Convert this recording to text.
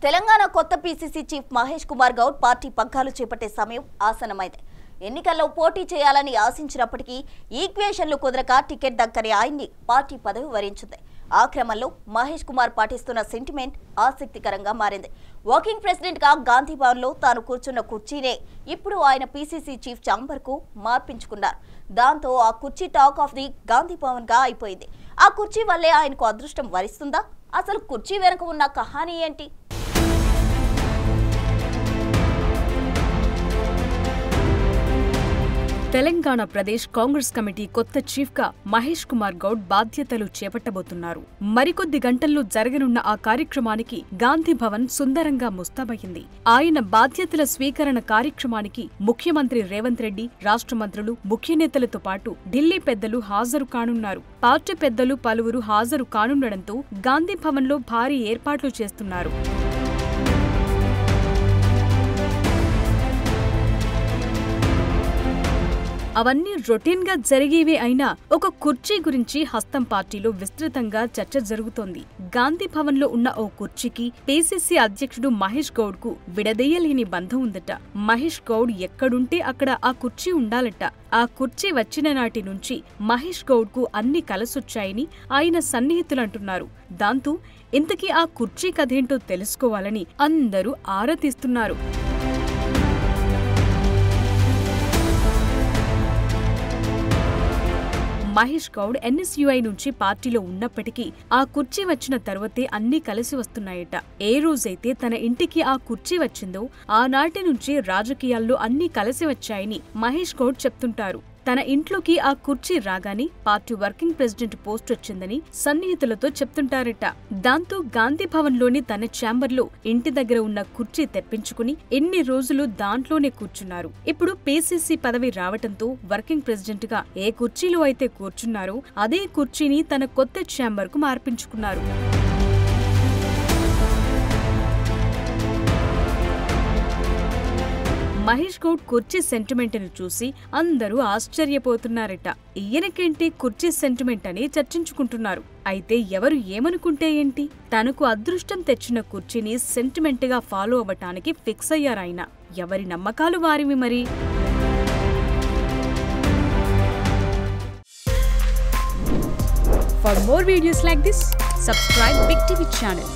తెలంగాణ కొత్త PCC chief Mahesh Kumar Goud party పగ్గాలు చేపట్టే సమయం ఆసన్నమైంది. ఎన్నికల్లో పోటీ చేయాలని ఆశించినప్పటికీ ఈక్వేషన్లు కుదరక టికెట్ దక్కని ఆయన్ని పార్టీ పదవి వరించింది. ఆ క్రమంలో మహేష్ కుమార్ పాటిస్తున్న సెంటిమెంట్ ఆసక్తికరంగా మారింది. వర్కింగ్ ప్రెసిడెంట్ గా గాంధీ భవన్ లో తాను కూర్చున్న కుర్చీనే ఇప్పుడు ఆయన పీసీసీ చీఫ్ ఛాంబర్ కు మార్పించుకున్నారు. దాంతో ఆ కుర్చీ talk of the Gandhi Bhavan గా అయిపోయింది. ఆ కుర్చీ వల్లే ఆయనకు అదృష్టం వరిస్తుందా? అసలు కుర్చీ వెనుక ఉన్న కహానీ ఏంటి? తెలంగాణ ప్రదేశ్ కాంగ్రెస్ కమిటీ కొత్త చీఫ్ గా మహేష్ కుమార్ గౌడ్ బాధ్యతలు చేపట్టబోతున్నారు. మరికొద్ది గంటల్లో జరగనున్న ఆ కార్యక్రమానికి గాంధీ భవన్ సుందరంగా ముస్తాబయ్యింది. ఆయన బాధ్యతల స్వీకరణ కార్యక్రమానికి ముఖ్యమంత్రి రేవంత్ రెడ్డి, రాష్ట్ర మంత్రులు, ముఖ్య నేతలతో పాటు ఢిల్లీ పెద్దలు హాజరు కానున్నారు. పార్టీ పెద్దలు పలువురు హాజరు కానుండడంతో గాంధీ భవన్లో భారీ ఏర్పాట్లు చేస్తున్నారు. అవన్నీ రొటీన్ గా జరిగేవే అయినా ఒక కుర్చీ గురించి హస్తం పార్టీలో విస్తృతంగా చర్చ జరుగుతోంది. గాంధీ భవన్ లో ఉన్న ఓ కుర్చీకి పీసీసీ అధ్యక్షుడు మహేష్ గౌడ్ కు విడదీయలేని బంధం ఉందట. మహేష్ గౌడ్ ఎక్కడుంటే అక్కడ ఆ కుర్చీ ఉండాలట. ఆ కుర్చీ వచ్చిన నాటి నుంచి మహేష్ గౌడ్ కు అన్ని కలసొచ్చాయని ఆయన సన్నిహితులు అంటున్నారు. దాంతో ఇంతకీ ఆ కుర్చీ కథేంటో తెలుసుకోవాలని అందరూ ఆరా తీస్తున్నారు. మహేష్ గౌడ్ ఎన్ఎస్యుఐ నుంచి పార్టీలో ఉన్నప్పటికీ ఆ కుర్చీ వచ్చిన తర్వాతే అన్నీ కలిసి వస్తున్నాయట. ఏ రోజైతే తన ఇంటికి ఆ కుర్చీ వచ్చిందో ఆనాటి నుంచి రాజకీయాల్లో అన్నీ కలిసి వచ్చాయని మహేష్ గౌడ్ చెప్తుంటారు. తన ఇంట్లోకి ఆ కుర్చీ రాగానే పార్టీ వర్కింగ్ ప్రెసిడెంట్ పోస్ట్ వచ్చిందని సన్నిహితులతో చెప్తుంటారట. దాంతో గాంధీ భవన్ లోని తన ఛాంబర్లో ఇంటి దగ్గర ఉన్న కుర్చీ తెప్పించుకుని ఎన్ని రోజులు దాంట్లోనే కూర్చున్నారు. ఇప్పుడు పీసీసీ పదవి రావటంతో వర్కింగ్ ప్రెసిడెంట్ గా ఏ కుర్చీలో అయితే కూర్చున్నారో అదే కుర్చీని తన కొత్త ఛాంబర్ కు మార్పించుకున్నారు. మహేష్ గౌడ్ కుర్చీ సెంటిమెంట్ ను చూసి అందరూ ఆశ్చర్యపోతున్నారట. ఈయనకేంటి కుర్చీ సెంటిమెంట్ అని చర్చించుకుంటున్నారు. అయితే ఎవరు ఏమనుకుంటే ఏంటి? తనకు అదృష్టం తెచ్చిన కుర్చీని సెంటిమెంట్ గా ఫాలో అవ్వటానికి ఫిక్స్ అయ్యారాయన. ఎవరి నమ్మకాలు వారివి మరి. For more videos like this, subscribe Big TV channel.